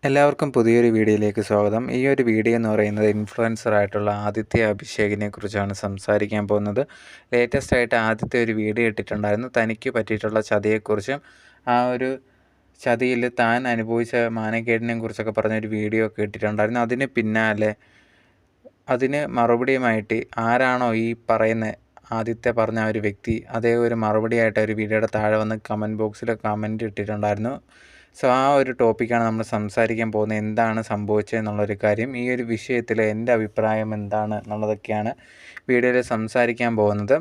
എല്ലാവർക്കും പുതിയൊരു വീഡിയോയിലേക്ക് സ്വാഗതം. ഈ ഒരു വീഡിയോ എന്ന് പറയുന്നത് ഇൻഫ്ലുവൻസർ ആയിട്ടുള്ള ആദിത്യ അഭിഷേകിനെ കുറിച്ചാണ് സംസാരിക്കാൻ പോകുന്നത്. ലേറ്റസ്റ്റ് ആയിട്ട് ആദിത്യ ഒരു വീഡിയോ ഇട്ടിട്ടുണ്ടായിരുന്നു. തനിക്ക് പറ്റിയിട്ടുള്ള ചതിയെക്കുറിച്ചും ആ ഒരു ചതിയിൽ താൻ അനുഭവിച്ച മാനക്കേടിനെ കുറിച്ചൊക്കെ പറഞ്ഞൊരു വീഡിയോ ഒക്കെ ഇട്ടിട്ടുണ്ടായിരുന്നു. അതിന് പിന്നാലെ അതിന് മറുപടിയുമായിട്ട് ആരാണോ ഈ പറയുന്ന ആദിത്യ പറഞ്ഞ ആ ഒരു വ്യക്തി, അതേ ഒരു മറുപടിയായിട്ട് ഒരു വീഡിയോയുടെ താഴെ വന്ന് കമൻറ്റ് ബോക്സിൽ കമൻറ്റ് ഇട്ടിട്ടുണ്ടായിരുന്നു. സോ ആ ഒരു ടോപ്പിക്കാണ് നമ്മൾ സംസാരിക്കാൻ പോകുന്നത്. എന്താണ് സംഭവിച്ചത് എന്നുള്ളൊരു കാര്യം, ഈ ഒരു വിഷയത്തിൽ എൻ്റെ അഭിപ്രായം എന്താണ് എന്നുള്ളതൊക്കെയാണ് വീഡിയോയിൽ സംസാരിക്കാൻ പോകുന്നത്.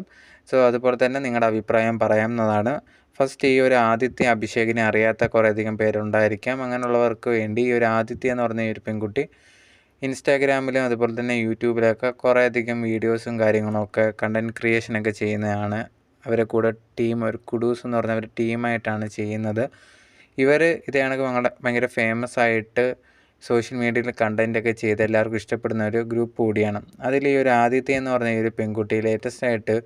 സോ അതുപോലെ തന്നെ നിങ്ങളുടെ അഭിപ്രായം പറയാവുന്നതാണ്. ഫസ്റ്റ് ഈ ഒരു ആദിത്യ അഭിഷേകിനെ അറിയാത്ത കുറേയധികം പേരുണ്ടായിരിക്കാം. അങ്ങനെയുള്ളവർക്ക് വേണ്ടി ഈ ഒരു ആദിത്യ എന്ന് പറഞ്ഞ ഈ ഒരു പെൺകുട്ടി ഇൻസ്റ്റാഗ്രാമിലും അതുപോലെ തന്നെ യൂട്യൂബിലൊക്കെ കുറേയധികം വീഡിയോസും കാര്യങ്ങളൊക്കെ കണ്ടൻറ് ക്രിയേഷനൊക്കെ ചെയ്യുന്നതാണ്. അവരെ കൂടെ ഒരു കുഡൂസ് എന്ന് പറഞ്ഞ ഒരു ടീമായിട്ടാണ് ചെയ്യുന്നത്. ഇവർ ഇത് കണക്ക് ഭയങ്കര ഫേമസ് ആയിട്ട് സോഷ്യൽ മീഡിയയിൽ കണ്ടൻറ്റൊക്കെ ചെയ്ത് എല്ലാവർക്കും ഇഷ്ടപ്പെടുന്ന ഒരു ഗ്രൂപ്പ് കൂടിയാണ്. അതിൽ ഈ ഒരു ആദിത്യ എന്ന് പറഞ്ഞ ഈ ഒരു പെൺകുട്ടി ലേറ്റസ്റ്റ് ആയിട്ട്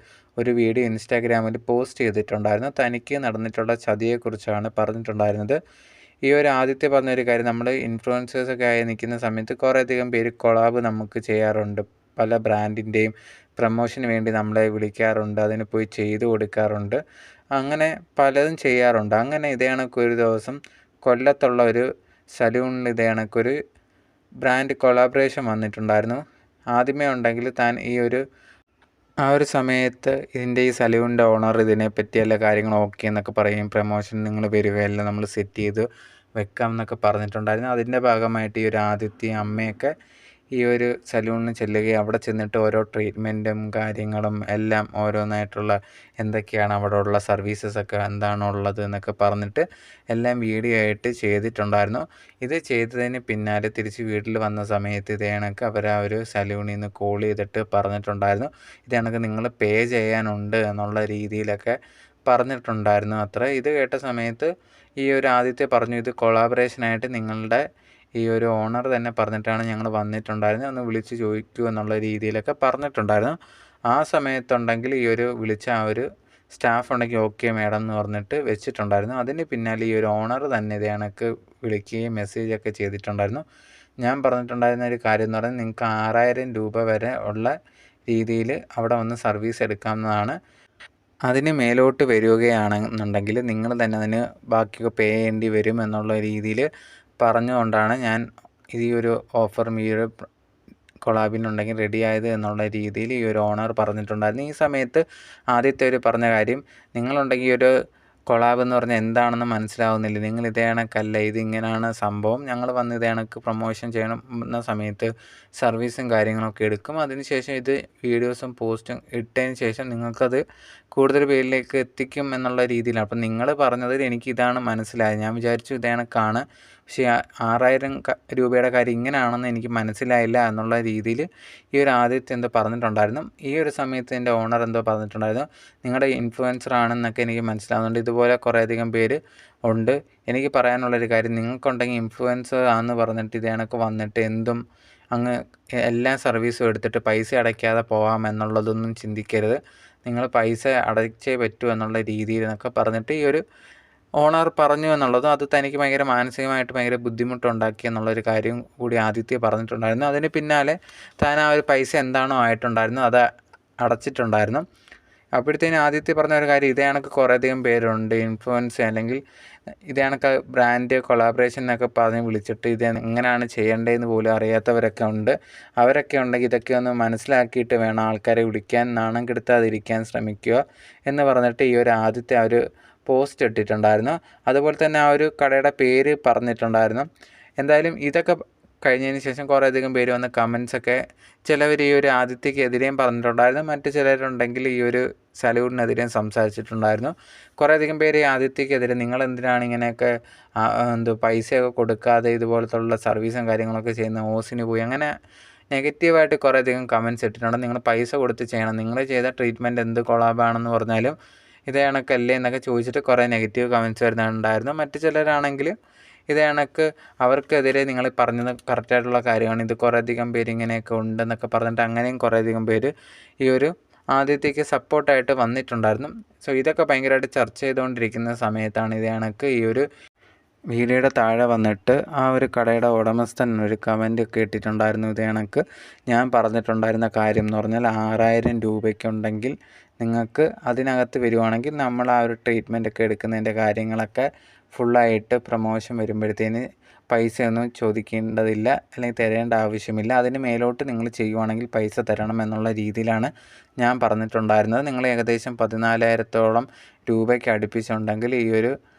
ഒരു വീഡിയോ ഇൻസ്റ്റാഗ്രാമിൽ പോസ്റ്റ് ചെയ്തിട്ടുണ്ടായിരുന്നു. തനിക്ക് നടന്നിട്ടുള്ള ചതിയെക്കുറിച്ചാണ് പറഞ്ഞിട്ടുണ്ടായിരുന്നത്. ഈ ഒരു ആദിത്യ പറഞ്ഞൊരു കാര്യം, നമ്മൾ ഇൻഫ്ലുവൻസേഴ്സൊക്കെ ആയി നിൽക്കുന്ന സമയത്ത് കുറേയധികം പേര് കൊളാബ് നമുക്ക് ചെയ്യാറുണ്ട്. പല ബ്രാൻഡിൻ്റെയും പ്രമോഷന് വേണ്ടി നമ്മളെ വിളിക്കാറുണ്ട്, അതിന് പോയി ചെയ്തു കൊടുക്കാറുണ്ട്, അങ്ങനെ പലതും ചെയ്യാറുണ്ട്. അങ്ങനെ ഇതേ കണക്കൊരു ദിവസം കൊല്ലത്തുള്ള ഒരു സലൂണിൽ ഇതേ കണക്കൊരു ബ്രാൻഡ് കൊളാബറേഷൻ വന്നിട്ടുണ്ടായിരുന്നു. ആദ്യമേ ഉണ്ടെങ്കിൽ താൻ ആ ഒരു സമയത്ത് ഇതിൻ്റെ ഈ സലൂണിൻ്റെ ഓണർ ഇതിനെപ്പറ്റി എല്ലാ കാര്യങ്ങളും ഓക്കെ എന്നൊക്കെ പറയും. പ്രമോഷൻ നിങ്ങൾ വരികയെല്ലാം നമ്മൾ സെറ്റ് ചെയ്ത് വെക്കാം എന്നൊക്കെ പറഞ്ഞിട്ടുണ്ടായിരുന്നു. അതിൻ്റെ ഭാഗമായിട്ട് ഈ ഒരു ആദിത്യ അമ്മയൊക്കെ ഈ ഒരു സലൂണിൽ ചെല്ലുകയും അവിടെ ചെന്നിട്ട് ഓരോ ട്രീറ്റ്മെൻറ്റും കാര്യങ്ങളും എല്ലാം ഓരോന്നായിട്ടുള്ള എന്തൊക്കെയാണ് അവിടെ ഉള്ള സർവീസസൊക്കെ എന്താണുള്ളത് എന്നൊക്കെ പറഞ്ഞിട്ട് എല്ലാം വീഡിയോ ആയിട്ട് ചെയ്തിട്ടുണ്ടായിരുന്നു. ഇത് ചെയ്തതിന് പിന്നാലെ തിരിച്ച് വീട്ടിൽ വന്ന സമയത്ത് ഇത് കണക്ക് അവർ ആ ഒരു സലൂണിൽ നിന്ന് കോൾ ചെയ്തിട്ട് പറഞ്ഞിട്ടുണ്ടായിരുന്നു. ഇത് കണക്ക് നിങ്ങൾ പേ ചെയ്യാനുണ്ട് എന്നുള്ള രീതിയിലൊക്കെ പറഞ്ഞിട്ടുണ്ടായിരുന്നു അത്ര. ഇത് കേട്ട സമയത്ത് ഈ ഒരു ആദിത്യ പറഞ്ഞു, ഇത് കൊളാബറേഷനായിട്ട് നിങ്ങളുടെ ഈ ഒരു ഓണർ തന്നെ പറഞ്ഞിട്ടാണ് ഞങ്ങൾ വന്നിട്ടുണ്ടായിരുന്നത്, ഒന്ന് വിളിച്ച് ചോദിക്കൂ എന്നുള്ള രീതിയിലൊക്കെ പറഞ്ഞിട്ടുണ്ടായിരുന്നു. ആ സമയത്തുണ്ടെങ്കിൽ ഈ ഒരു വിളിച്ച ആ ഒരു സ്റ്റാഫ് ഉണ്ടെങ്കിൽ ഓക്കെ മാഡം എന്ന് പറഞ്ഞിട്ട് വെച്ചിട്ടുണ്ടായിരുന്നു. അതിന് പിന്നാലെ ഈ ഒരു ഓണർ തന്നെ ഇത് കണക്ക് വിളിക്കുകയും മെസ്സേജൊക്കെ ചെയ്തിട്ടുണ്ടായിരുന്നു. ഞാൻ പറഞ്ഞിട്ടുണ്ടായിരുന്ന ഒരു കാര്യം എന്ന് പറഞ്ഞാൽ നിങ്ങൾക്ക് 6000 രൂപ വരെ ഉള്ള രീതിയിൽ അവിടെ വന്ന് സർവീസ് എടുക്കാവുന്നതാണ്. അതിന് മേലോട്ട് വരികയാണെന്നുണ്ടെങ്കിൽ നിങ്ങൾ തന്നെ അതിന് ബാക്കിയൊക്കെ പേ ചെയ്യേണ്ടി വരും എന്നുള്ള രീതിയിൽ പറഞ്ഞുകൊണ്ടാണ് ഞാൻ ഈ ഒരു ഓഫറും ഈ ഒരു കൊളാബിനുണ്ടെങ്കിൽ റെഡിയായത് എന്നുള്ള രീതിയിൽ ഈ ഒരു ഓണർ പറഞ്ഞിട്ടുണ്ടായിരുന്നു. ഈ സമയത്ത് ആദ്യത്തെ ഒരു പറഞ്ഞ കാര്യം, നിങ്ങളുണ്ടെങ്കിൽ ഒരു കൊളാബ് എന്ന് പറഞ്ഞാൽ എന്താണെന്ന് മനസ്സിലാവുന്നില്ല, നിങ്ങൾ ഇതേ കണക്കല്ല, ഇതിങ്ങനെയാണ് സംഭവം, ഞങ്ങൾ വന്ന് ഇതേ കണക്ക് പ്രൊമോഷൻ ചെയ്യണമെന്ന സമയത്ത് സർവീസും കാര്യങ്ങളൊക്കെ എടുക്കും, അതിനുശേഷം ഇത് വീഡിയോസും പോസ്റ്റും ഇട്ടതിന് ശേഷം നിങ്ങൾക്കത് കൂടുതൽ പേരിലേക്ക് എത്തിക്കും എന്നുള്ള രീതിയിലാണ്. അപ്പം നിങ്ങൾ പറഞ്ഞതിൽ എനിക്കിതാണ് മനസ്സിലായത്. ഞാൻ വിചാരിച്ചു ഇതേ കണക്കാണ്, പക്ഷേ 6000 രൂപയുടെ കാര്യം ഇങ്ങനെയാണെന്ന് എനിക്ക് മനസ്സിലായില്ല എന്നുള്ള രീതിയിൽ ഈ ഒരു ആദിത്യ എന്തോ പറഞ്ഞിട്ടുണ്ടായിരുന്നു. ഈ ഒരു സമയത്ത് എൻ്റെ ഓണർ എന്തോ പറഞ്ഞിട്ടുണ്ടായിരുന്നു, നിങ്ങളുടെ ഇൻഫ്ലുവൻസർ ആണെന്നൊക്കെ എനിക്ക് മനസ്സിലാവുന്നുണ്ട്, ഇതുപോലെ കുറേയധികം പേര് ഉണ്ട്. എനിക്ക് പറയാനുള്ളൊരു കാര്യം, നിങ്ങൾക്കുണ്ടെങ്കിൽ ഇൻഫ്ലുവൻസർ ആണെന്ന് പറഞ്ഞിട്ട് ഇതേ കണക്ക് വന്നിട്ട് എന്തും അങ്ങ് എല്ലാ സർവീസും എടുത്തിട്ട് പൈസ അടയ്ക്കാതെ പോകാം എന്നുള്ളതൊന്നും ചിന്തിക്കരുത്. നിങ്ങൾ പൈസ അടച്ചേ പറ്റൂ എന്നുള്ള രീതിയിൽ എന്നൊക്കെ പറഞ്ഞിട്ട് ഈ ഒരു ഓണർ പറഞ്ഞു എന്നുള്ളതും അത് തനിക്ക് ഭയങ്കര മാനസികമായിട്ട് ഭയങ്കര ബുദ്ധിമുട്ടുണ്ടാക്കി എന്നുള്ളൊരു കാര്യം കൂടി ആദിത്യ പറഞ്ഞിട്ടുണ്ടായിരുന്നു. അതിന് പിന്നാലെ താൻ ആ ഒരു പൈസ എന്താണോ ആയിട്ടുണ്ടായിരുന്നു അത് അടച്ചിട്ടുണ്ടായിരുന്നു. അപ്പോഴത്തേനും ആദിത്യ പറഞ്ഞ ഒരു കാര്യം, ഇതേ കണക്ക് കുറേയധികം പേരുണ്ട് ഇൻഫ്ലുവൻസ് അല്ലെങ്കിൽ ഇതേ കണക്ക് ബ്രാൻഡ് കൊളാബറേഷൻ എന്നൊക്കെ പറഞ്ഞ് വിളിച്ചിട്ട് ഇത് എങ്ങനെയാണ് ചെയ്യേണ്ടതെന്ന് പോലും അറിയാത്തവരൊക്കെ ഉണ്ട്. അവരൊക്കെ ഉണ്ടെങ്കിൽ ഇതൊക്കെ ഒന്ന് മനസ്സിലാക്കിയിട്ട് വേണം ആൾക്കാരെ വിളിക്കാൻ, നാണം കെടുത്താതിരിക്കാൻ ശ്രമിക്കുക എന്ന് പറഞ്ഞിട്ട് ഈ ഒരു ആദിത്യ ഒരു പോസ്റ്റ് ഇട്ടിട്ടുണ്ടായിരുന്നു. അതുപോലെ തന്നെ ആ ഒരു കടയുടെ പേര് പറഞ്ഞിട്ടുണ്ടായിരുന്നു. എന്തായാലും ഇതൊക്കെ കഴിഞ്ഞതിന് ശേഷം കുറേയധികം പേര് വന്ന് കമൻസൊക്കെ, ചിലവർ ഈ ഒരു ആദിത്യക്കെതിരെയും പറഞ്ഞിട്ടുണ്ടായിരുന്നു, മറ്റു ചിലരുണ്ടെങ്കിൽ ഈ ഒരു സലൂണിനെതിരെയും സംസാരിച്ചിട്ടുണ്ടായിരുന്നു. കുറേയധികം പേര് ഈ ആദിത്യക്കെതിരെ, നിങ്ങളെന്തിനാണ് ഇങ്ങനെയൊക്കെ പൈസയൊക്കെ കൊടുക്കാതെ ഇതുപോലത്തുള്ള സർവീസും കാര്യങ്ങളൊക്കെ ചെയ്യുന്ന, ഓസിന് പോയി, അങ്ങനെ നെഗറ്റീവായിട്ട് കുറേയധികം കമൻസ് ഇട്ടിട്ടുണ്ട്. നിങ്ങൾ പൈസ കൊടുത്ത് ചെയ്യണം, നിങ്ങൾ ചെയ്ത ട്രീറ്റ്മെൻറ്റ് എന്ത് കൊളാബാണെന്ന് പറഞ്ഞാലും ഇതേ കണക്കല്ലേ എന്നൊക്കെ ചോദിച്ചിട്ട് കുറേ നെഗറ്റീവ് കമൻറ്റ്സ് വരുന്നുണ്ടായിരുന്നു. മറ്റു ചിലരാണെങ്കിൽ ഇതേ കണക്ക് അവർക്കെതിരെ നിങ്ങൾ പറഞ്ഞത് കറക്റ്റായിട്ടുള്ള കാര്യമാണ്, ഇത് കുറേയധികം പേര് ഇങ്ങനെയൊക്കെ ഉണ്ടെന്നൊക്കെ പറഞ്ഞിട്ട് അങ്ങനെയും കുറേയധികം പേര് ഈ ഒരു ആദിത്യക്ക് സപ്പോർട്ടായിട്ട് വന്നിട്ടുണ്ടായിരുന്നു. സോ ഇതൊക്കെ ഭയങ്കരമായിട്ട് ചർച്ച ചെയ്തുകൊണ്ടിരിക്കുന്ന സമയത്താണ് ഇതേ കണക്ക് ഈ ഒരു വീഡിയോയുടെ താഴെ വന്നിട്ട് ആ ഒരു കടയുടെ ഉടമസ്ഥൻ ഒരു കമൻ്റ് ഒക്കെ ഇട്ടിട്ടുണ്ടായിരുന്നു. ഇത് കണക്ക് ഞാൻ പറഞ്ഞിട്ടുണ്ടായിരുന്ന കാര്യം എന്ന് പറഞ്ഞാൽ 6000 രൂപയ്ക്കുണ്ടെങ്കിൽ നിങ്ങൾക്ക് അതിനകത്ത് വരുവാണെങ്കിൽ നമ്മൾ ആ ഒരു ട്രീറ്റ്മെൻ്റ് ഒക്കെ എടുക്കുന്നതിൻ്റെ കാര്യങ്ങളൊക്കെ ഫുള്ളായിട്ട് പ്രൊമോഷൻ വരുമ്പോഴത്തേന് പൈസയൊന്നും ചോദിക്കേണ്ടതില്ല, അല്ലെങ്കിൽ തരേണ്ട ആവശ്യമില്ല. അതിന് മേലോട്ട് നിങ്ങൾ ചെയ്യുവാണെങ്കിൽ പൈസ തരണം എന്നുള്ള രീതിയിലാണ് ഞാൻ പറഞ്ഞിട്ടുണ്ടായിരുന്നത്. നിങ്ങൾ ഏകദേശം 14,000-ഓളം രൂപയ്ക്ക് അടുപ്പിച്ചുണ്ടെങ്കിൽ ഈ ഒരു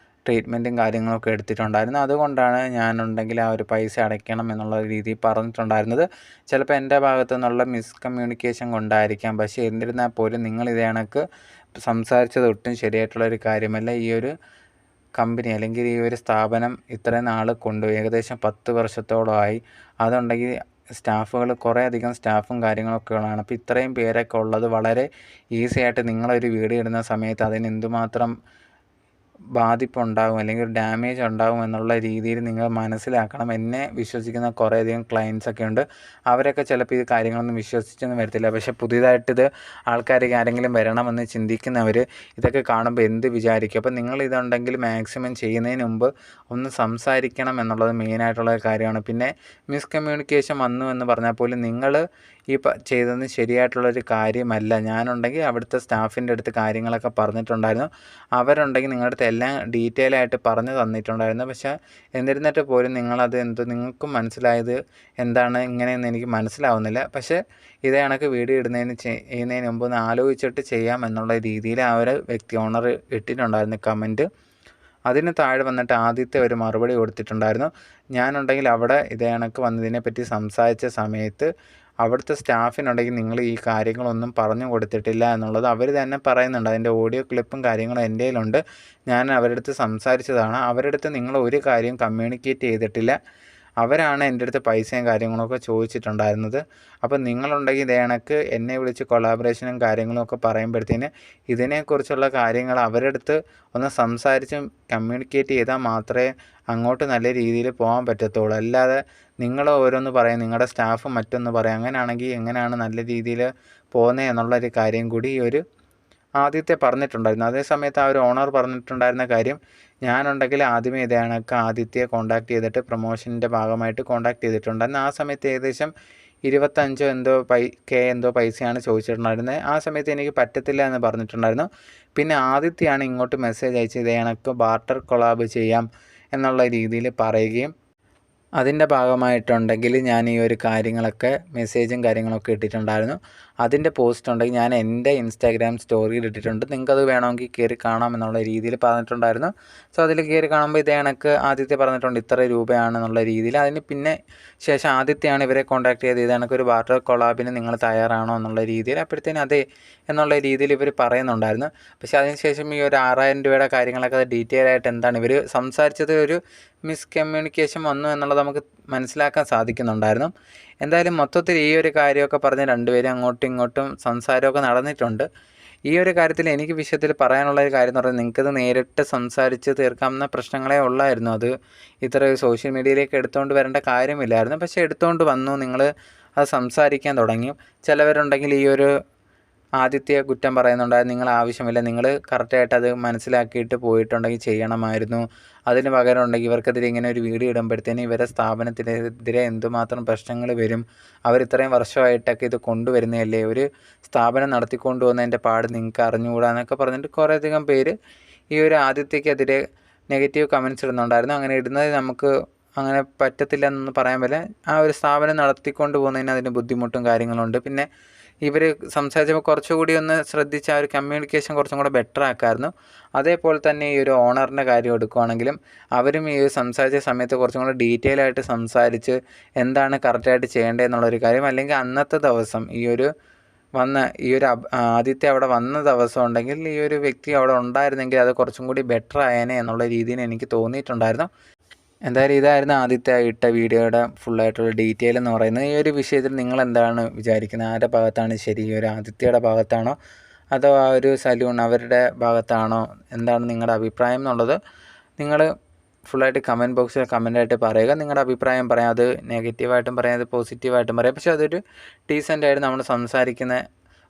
ട്രീറ്റ്മെൻറ്റും കാര്യങ്ങളൊക്കെ എടുത്തിട്ടുണ്ടായിരുന്നു. അതുകൊണ്ടാണ് ഞാനുണ്ടെങ്കിൽ ആ ഒരു പൈസ അടയ്ക്കണം എന്നുള്ള രീതിയിൽ പറഞ്ഞിട്ടുണ്ടായിരുന്നത്. ചിലപ്പോൾ എൻ്റെ ഭാഗത്തു നിന്നുള്ള മിസ്കമ്മ്യൂണിക്കേഷൻ കൊണ്ടായിരിക്കാം. പക്ഷേ എന്നിരുന്നാൽ പോലും നിങ്ങൾ ഇത് കണക്ക് സംസാരിച്ചത് ഒട്ടും ശരിയായിട്ടുള്ളൊരു കാര്യമല്ല. ഈ ഒരു കമ്പനി അല്ലെങ്കിൽ ഈ ഒരു സ്ഥാപനം ഇത്രയും നാൾ കൊണ്ടുപോയി, ഏകദേശം 10 വർഷത്തോളമായി. അതുണ്ടെങ്കിൽ സ്റ്റാഫുകൾ കുറേ അധികം സ്റ്റാഫും കാര്യങ്ങളൊക്കെ ഉള്ളതാണ്. അപ്പോൾ ഇത്രയും പേരൊക്കെ ഉള്ളത് വളരെ ഈസി ആയിട്ട് നിങ്ങളൊരു വീഡിയോ ഇടുന്ന സമയത്ത് അതിന് എന്തുമാത്രം ബാധിപ്പുണ്ടാകും അല്ലെങ്കിൽ ഒരു ഡാമേജ് ഉണ്ടാകും എന്നുള്ള രീതിയിൽ നിങ്ങൾ മനസ്സിലാക്കണം. എന്നെ വിശ്വസിക്കുന്ന കുറേയധികം ക്ലയൻസൊക്കെ ഉണ്ട്. അവരൊക്കെ ചിലപ്പോൾ ഇത് കാര്യങ്ങളൊന്നും വിശ്വസിച്ചൊന്നും വരത്തില്ല. പക്ഷേ പുതിയതായിട്ടിത് ആൾക്കാർക്ക് ആരെങ്കിലും വരണമെന്ന് ചിന്തിക്കുന്നവർ ഇതൊക്കെ കാണുമ്പോൾ എന്ത് വിചാരിക്കും? അപ്പോൾ നിങ്ങളിതുണ്ടെങ്കിൽ മാക്സിമം ചെയ്യുന്നതിന് മുമ്പ് ഒന്ന് സംസാരിക്കണം എന്നുള്ളത് മെയിനായിട്ടുള്ള കാര്യമാണ്. പിന്നെ മിസ്കമ്മ്യൂണിക്കേഷൻ വന്നു എന്ന് പറഞ്ഞാൽ പോലും നിങ്ങൾ ഈ ചെയ്തത് ശരിയായിട്ടുള്ളൊരു കാര്യമല്ല. ഞാനുണ്ടെങ്കിൽ അവിടുത്തെ സ്റ്റാഫിൻ്റെ അടുത്ത് കാര്യങ്ങളൊക്കെ പറഞ്ഞിട്ടുണ്ടായിരുന്നു. അവരുണ്ടെങ്കിൽ നിങ്ങളുടെ അടുത്ത് എല്ലാം ഡീറ്റെയിൽ ആയിട്ട് പറഞ്ഞു തന്നിട്ടുണ്ടായിരുന്നു. പക്ഷേ എന്നിരുന്നിട്ട് പോലും നിങ്ങളത് നിങ്ങൾക്കും മനസ്സിലായത് എന്താണ് ഇങ്ങനെയെന്ന് എനിക്ക് മനസ്സിലാവുന്നില്ല. പക്ഷേ ഇതേ കണക്ക് വീഡിയോ ചെയ്യുന്നതിന് മുമ്പ് ഒന്ന് ആലോചിച്ചിട്ട് ചെയ്യാം എന്നുള്ള രീതിയിൽ ആ ഒരു വ്യക്തി ഓണർ ഇട്ടിട്ടുണ്ടായിരുന്നു കമൻറ്റ്. അതിന് താഴെ വന്നിട്ട് ആദ്യത്തെ ഒരു മറുപടി കൊടുത്തിട്ടുണ്ടായിരുന്നു. ഞാനുണ്ടെങ്കിൽ അവിടെ ഇതേ കണക്ക് വന്നതിനെപ്പറ്റി സംസാരിച്ച സമയത്ത് അവിടുത്തെ സ്റ്റാഫിനുണ്ടെങ്കിൽ നിങ്ങൾ ഈ കാര്യങ്ങളൊന്നും പറഞ്ഞു കൊടുത്തിട്ടില്ല എന്നുള്ളത് അവർ തന്നെ പറയുന്നുണ്ട്. അതിൻ്റെ ഓഡിയോ ക്ലിപ്പും കാര്യങ്ങളും എൻ്റെ കയ്യിലുണ്ട്. ഞാൻ അവരുടെ അടുത്ത് സംസാരിച്ചതാണ്. അവരുടെ അടുത്ത് നിങ്ങൾ ഒരു കാര്യം കമ്മ്യൂണിക്കേറ്റ് ചെയ്തിട്ടില്ല. അവരാണ് എൻ്റെ അടുത്ത് പൈസയും കാര്യങ്ങളൊക്കെ ചോദിച്ചിട്ടുണ്ടായിരുന്നത്. അപ്പോൾ നിങ്ങളുണ്ടെങ്കിൽ ഇതേ കണക്ക് എന്നെ വിളിച്ച് കൊളാബറേഷനും കാര്യങ്ങളും ഒക്കെ പറയുമ്പോഴത്തേന് ഇതിനെക്കുറിച്ചുള്ള കാര്യങ്ങൾ അവരുടെ അടുത്ത് ഒന്ന് സംസാരിച്ച് കമ്മ്യൂണിക്കേറ്റ് ചെയ്താൽ മാത്രമേ അങ്ങോട്ട് നല്ല രീതിയിൽ പോകാൻ പറ്റത്തുള്ളൂ. അല്ലാതെ നിങ്ങൾ ഓരോന്ന് പറയും, നിങ്ങളുടെ സ്റ്റാഫ് മറ്റൊന്ന് പറയും. അങ്ങനെയാണെങ്കിൽ എങ്ങനെയാണ് നല്ല രീതിയിൽ പോകുന്നത് എന്നുള്ളൊരു കാര്യം കൂടി ഈ ഒരു ആദ്യത്തെ പറഞ്ഞിട്ടുണ്ടായിരുന്നു. അതേ സമയത്ത് ആ ഒരു ഓണർ പറഞ്ഞിട്ടുണ്ടായിരുന്ന കാര്യം, ഞാനുണ്ടെങ്കിൽ ആദ്യമേ ഇതേ കണക്ക് ആദിത്യയെ കോൺടാക്ട് ചെയ്തിട്ട് പ്രൊമോഷൻ്റെ ഭാഗമായിട്ട് കോൺടാക്ട് ചെയ്തിട്ടുണ്ടായിരുന്നു. ആ സമയത്ത് ഏകദേശം 25 എന്തോ പൈസയാണ് ചോദിച്ചിട്ടുണ്ടായിരുന്നത്. ആ സമയത്ത് എനിക്ക് പറ്റത്തില്ല എന്ന് പറഞ്ഞിട്ടുണ്ടായിരുന്നു. പിന്നെ ആദിത്യയാണ് ഇങ്ങോട്ട് മെസ്സേജ് അയച്ച് ഇതേ കണക്ക് ബാർട്ടർ കൊളാബ് ചെയ്യാം എന്നുള്ള രീതിയിൽ പറയുകയും അതിൻ്റെ ഭാഗമായിട്ടുണ്ടെങ്കിൽ ഞാൻ ഈ ഒരു കാര്യങ്ങളൊക്കെ മെസ്സേജും കാര്യങ്ങളൊക്കെ ഇട്ടിട്ടുണ്ടായിരുന്നു. അതിൻ്റെ പോസ്റ്റ് ഉണ്ടെങ്കിൽ ഞാൻ എൻ്റെ ഇൻസ്റ്റാഗ്രാം സ്റ്റോറിയിൽ ഇട്ടിട്ടുണ്ട്. നിങ്ങൾക്കത് വേണമെങ്കിൽ കയറി കാണാം എന്നുള്ള രീതിയിൽ പറഞ്ഞിട്ടുണ്ടായിരുന്നു. സോ അതിൽ കയറി കാണുമ്പോൾ ഇതേ കണക്ക് ആദ്യത്തെ പറഞ്ഞിട്ടുണ്ട് ഇത്ര രൂപയാണെന്നുള്ള രീതിയിൽ. അതിന് പിന്നെ ശേഷം ആദ്യത്തെയാണ് ഇവരെ കോൺടാക്ട് ചെയ്ത് ഇത് കണക്ക് ഒരു ബാർട്ടർ കൊളാബിന് നിങ്ങൾ തയ്യാറാണോ എന്നുള്ള രീതിയിൽ. അപ്പോഴത്തേനും അതെ എന്നുള്ള രീതിയിൽ ഇവർ പറയുന്നുണ്ടായിരുന്നു. പക്ഷേ അതിനുശേഷം ഈ ഒരു 6000 രൂപയുടെ കാര്യങ്ങളൊക്കെ അത് ഡീറ്റെയിൽ ആയിട്ട് എന്താണ് ഇവർ സംസാരിച്ചത് ഒരു മിസ്കമ്മ്യൂണിക്കേഷൻ വന്നു എന്നുള്ളത് നമുക്ക് മനസ്സിലാക്കാൻ സാധിക്കുന്നുണ്ടായിരുന്നു. എന്തായാലും മൊത്തത്തിൽ ഈ ഒരു കാര്യമൊക്കെ പറഞ്ഞ് രണ്ടുപേരും അങ്ങോട്ടും ഇങ്ങോട്ടും സംസാരമൊക്കെ നടന്നിട്ടുണ്ട്. ഈ ഒരു കാര്യത്തിൽ എനിക്ക് വിഷയത്തിൽ പറയാനുള്ള ഒരു കാര്യം എന്ന് പറഞ്ഞാൽ നിങ്ങൾക്കത് നേരിട്ട് സംസാരിച്ച് തീർക്കാവുന്ന പ്രശ്നങ്ങളേ ഉള്ളായിരുന്നു. അത് ഇത്ര സോഷ്യൽ മീഡിയയിലേക്ക് എടുത്തുകൊണ്ട് വരേണ്ട കാര്യമില്ലായിരുന്നു. പക്ഷേ എടുത്തുകൊണ്ട് വന്നു, നിങ്ങൾ അത് സംസാരിക്കാൻ തുടങ്ങി. ചിലവരുണ്ടെങ്കിൽ ഈ ഒരു ആദിത്യയെ കുറ്റം പറയുന്നുണ്ടായിരുന്നു. നിങ്ങൾ ആവശ്യമില്ല, നിങ്ങൾ കറക്റ്റായിട്ട് അത് മനസ്സിലാക്കിയിട്ട് പോയിട്ടുണ്ടെങ്കിൽ ചെയ്യണമായിരുന്നു. അതിന് പകരം ഉണ്ടെങ്കിൽ ഇവർക്കെതിരെ ഇങ്ങനെ ഒരു വീഡിയോ ഇടുമ്പോഴത്തേനും ഇവരെ സ്ഥാപനത്തിനെതിരെ എന്തുമാത്രം പ്രശ്നങ്ങൾ വരും. അവരിത്രയും വർഷമായിട്ടൊക്കെ ഇത് കൊണ്ടുവരുന്നതല്ലേ, ഒരു സ്ഥാപനം നടത്തിക്കൊണ്ടു പോകുന്നതിൻ്റെ പാട് നിങ്ങൾക്ക് അറിഞ്ഞുകൂടാ എന്നൊക്കെ പറഞ്ഞിട്ട് കുറേയധികം പേര് ഈ ഒരു ആദിത്യക്കെതിരെ നെഗറ്റീവ് കമൻറ്റ്സ് ഇടുന്നുണ്ടായിരുന്നു. അങ്ങനെ ഇടുന്നത് നമുക്ക് അങ്ങനെ പറ്റത്തില്ല എന്നൊന്നും പറയാൻ പറ്റില്ല. ആ ഒരു സ്ഥാപനം നടത്തിക്കൊണ്ട് പോകുന്നതിന് അതിന് ബുദ്ധിമുട്ടും കാര്യങ്ങളുണ്ട്. പിന്നെ ഇവർ സംസാരിച്ചപ്പോൾ കുറച്ചുകൂടി ഒന്ന് ശ്രദ്ധിച്ച് ആ ഒരു കമ്മ്യൂണിക്കേഷൻ കുറച്ചും കൂടെ ബെറ്റർ ആക്കാമായിരുന്നു. അതേപോലെ തന്നെ ഈ ഒരു ഓണറിൻ്റെ കാര്യം എടുക്കുകയാണെങ്കിലും അവരും ഈ സംസാരിച്ച സമയത്ത് കുറച്ചും കൂടെ ഡീറ്റെയിൽ ആയിട്ട് സംസാരിച്ച് എന്താണ് കറക്റ്റായിട്ട് ചെയ്യേണ്ടത് എന്നുള്ളൊരു കാര്യം, അല്ലെങ്കിൽ അന്നത്തെ ദിവസം ഈ ഒരു ആദിത്യ അവിടെ വന്ന ദിവസം ഉണ്ടെങ്കിൽ ഈ ഒരു വ്യക്തി അവിടെ ഉണ്ടായിരുന്നെങ്കിൽ അത് കുറച്ചും കൂടി ബെറ്റർ ആയേനെ എന്നുള്ള രീതിയിൽ എനിക്ക് തോന്നിയിട്ടുണ്ടായിരുന്നു. എന്തായാലും ഇതായിരുന്നു ആദ്യത്തെ ഇട്ട വീഡിയോയുടെ ഫുള്ളായിട്ടുള്ള ഡീറ്റെയിൽ എന്ന് പറയുന്നത്. ഈ ഒരു വിഷയത്തിൽ നിങ്ങളെന്താണ് വിചാരിക്കുന്നത്? ആരുടെ ഭാഗത്താണ് ശരി? ഈ ഒരു ആദിത്യയുടെ ഭാഗത്താണോ അതോ ആ ഒരു സലൂൺ അവരുടെ ഭാഗത്താണോ? എന്താണ് നിങ്ങളുടെ അഭിപ്രായം എന്നുള്ളത് നിങ്ങൾ ഫുള്ളായിട്ട് കമൻറ്റ് ബോക്സിൽ കമൻറ്റായിട്ട് പറയുക. നിങ്ങളുടെ അഭിപ്രായം പറയാം. അത് നെഗറ്റീവായിട്ടും പറയാം, അത് പോസിറ്റീവായിട്ടും പറയാം. പക്ഷേ അതൊരു ഡീസൻ്റായിട്ട് നമ്മൾ സംസാരിക്കുന്ന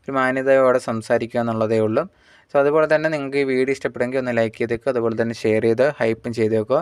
ഒരു മാന്യതയോടെ സംസാരിക്കുക എന്നുള്ളതേ ഉള്ളൂ. സോ അതുപോലെ തന്നെ നിങ്ങൾക്ക് ഈ വീഡിയോ ഇഷ്ടപ്പെടുമെങ്കിൽ ഒന്ന് ലൈക്ക് ചെയ്തേക്കുക. അതുപോലെ തന്നെ ഷെയർ ചെയ്ത് ഹൈപ്പും ചെയ്തേക്കുക.